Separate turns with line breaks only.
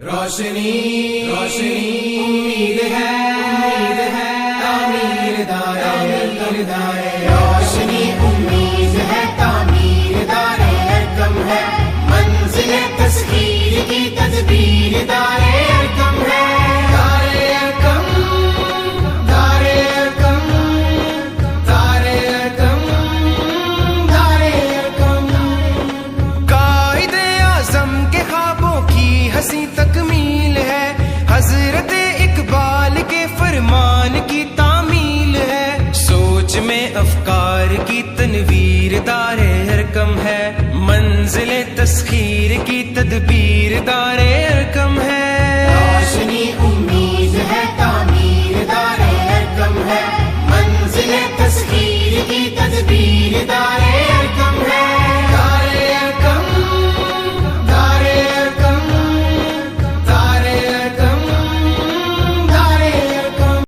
روشنی روشنی امید ہے تعمیر دارے روشنی امید ہے تعمیر دارے کم ہے منزل تسخیر کی تدبیر دارے کم ہے دارے کم دارے کم دارے کم دارے کم
قائد اعظم کے خوابوں کی ہنسی تکمیل ہے، حضرت اقبال کے فرمان کی تعمیل ہے، سوچ میں افکار کی تنویر دار حرکم ہے، منزل تسخیر کی تدبیر دار